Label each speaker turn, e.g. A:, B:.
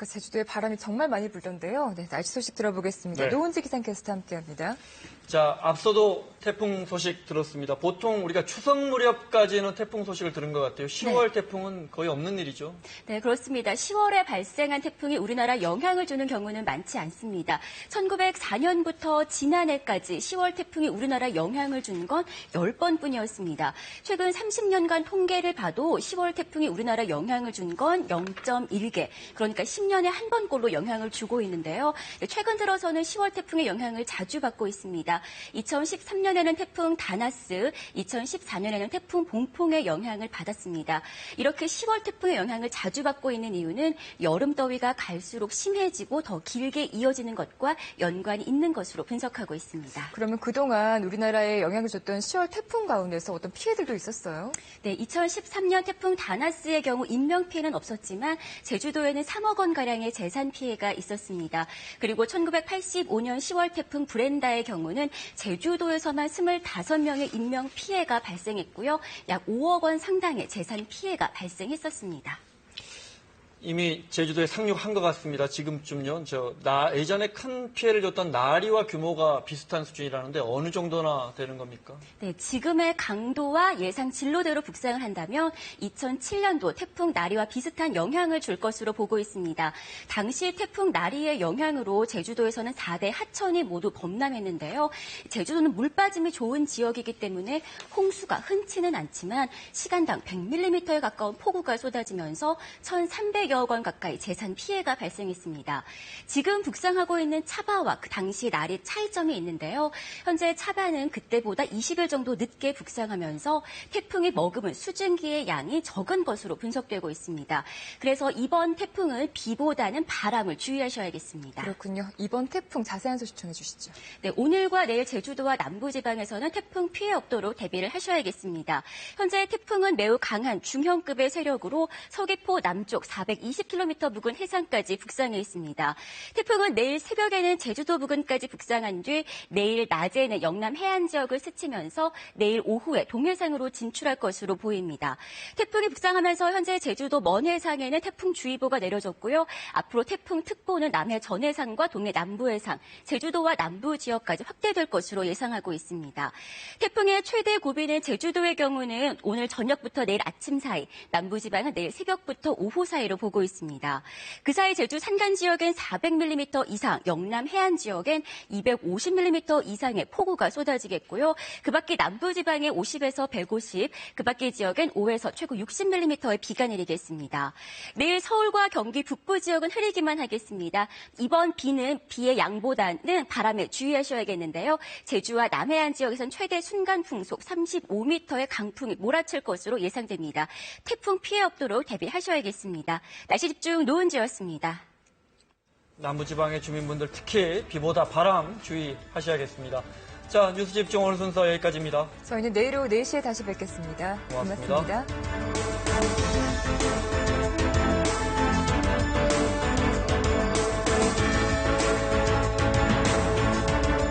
A: 제주도에 바람이 정말 많이 불던데요. 네, 날씨 소식 들어보겠습니다.
B: 네.
A: 노은지 기상캐스터 함께합니다.
B: 자, 앞서도 태풍 소식 들었습니다. 보통 우리가 추석 무렵까지는 태풍 소식을 들은 것 같아요. 10월
C: 네.
B: 태풍은 거의 없는 일이죠.
C: 네, 그렇습니다. 10월에 발생한 태풍이 우리나라 영향을 주는 경우는 많지 않습니다. 1904년부터 지난해까지 10월 태풍이 우리나라 영향을 준 건 10번뿐이었습니다. 최근 30년간 통계를 봐도 10월 태풍이 우리나라 영향을 준 건 0.1개, 그러니까 10년에 한 번꼴로 영향을 주고 있는데요. 최근 들어서는 10월 태풍의 영향을 자주 받고 있습니다. 2013년에는 태풍 다나스, 2014년에는 태풍 봉풍의 영향을 받았습니다. 이렇게 10월 태풍의 영향을 자주 받고 있는 이유는 여름 더위가 갈수록 심해지고 더 길게 이어지는 것과 연관이 있는 것으로 분석하고 있습니다.
A: 그러면 그동안 우리나라에 영향을 줬던 10월 태풍 가운데서 어떤 피해들도 있었어요?
C: 네, 2013년 태풍 다나스의 경우 인명피해는 없었지만 제주도에는 3억 원가량의 재산 피해가 있었습니다. 그리고 1985년 10월 태풍 브렌다의 경우는 제주도에서만 25명의 인명피해가 발생했고요. 약 5억 원 상당의 재산 피해가 발생했었습니다.
B: 이미 제주도에 상륙한 것 같습니다. 지금쯤요. 예전에 큰 피해를 줬던 나리와 규모가 비슷한 수준이라는데 어느 정도나 되는 겁니까?
C: 네, 지금의 강도와 예상 진로대로 북상을 한다면 2007년도 태풍 나리와 비슷한 영향을 줄 것으로 보고 있습니다. 당시 태풍 나리의 영향으로 제주도에서는 4대 하천이 모두 범람했는데요. 제주도는 물 빠짐이 좋은 지역이기 때문에 홍수가 흔치는 않지만 시간당 100mm에 가까운 폭우가 쏟아지면서 1,300여 억 원 가까이 재산 피해가 발생했습니다. 지금 북상하고 있는 차바와 그 당시 날이 차이점이 있는데요. 현재 차바는 그때보다 20일 정도 늦게 북상하면서 태풍이 머금은 수증기의 양이 적은 것으로 분석되고 있습니다. 그래서 이번 태풍은 비보다는 바람을 주의하셔야겠습니다.
A: 그렇군요. 이번 태풍 자세한 소식 전해 주시죠.
C: 네, 오늘과 내일 제주도와 남부지방에서는 태풍 피해 없도록 대비를 하셔야겠습니다. 현재 태풍은 매우 강한 중형급의 세력으로 서귀포 남쪽 420km 부근 해상까지 북상해 있습니다. 태풍은 내일 새벽에는 제주도 부근까지 북상한 뒤 내일 낮에는 영남 해안 지역을 스치면서 내일 오후에 동해상으로 진출할 것으로 보입니다. 태풍이 북상하면서 현재 제주도 먼해상에는 태풍주의보가 내려졌고요. 앞으로 태풍특보는 남해 전해상과 동해 남부해상, 제주도와 남부 지역까지 확대될 것으로 예상하고 있습니다. 태풍의 최대 고비는 제주도의 경우는 오늘 저녁부터 내일 아침 사이, 남부지방은 내일 새벽부터 오후 사이로 보고 있습니다. 그 사이 제주 산간 지역엔 400mm 이상, 영남 해안 지역엔 250mm 이상의 폭우가 쏟아지겠고요. 그 밖에 남부지방에 50에서 150, 그 밖의 지역엔 5에서 최고 60mm의 비가 내리겠습니다. 내일 서울과 경기 북부 지역은 흐리기만 하겠습니다. 이번 비는 비의 양보다는 바람에 주의하셔야겠는데요. 제주와 남해안 지역에선 최대 순간 풍속 35m의 강풍이 몰아칠 것으로 예상됩니다. 태풍 피해 없도록 대비하셔야겠습니다. 날씨 집중 노은지였습니다.
B: 남부지방의 주민분들 특히 비보다 바람 주의하셔야겠습니다. 자, 뉴스 집중 오늘 순서 여기까지입니다.
A: 저희는 내일 오후 4시에 다시 뵙겠습니다.
B: 고맙습니다.
A: 고맙습니다.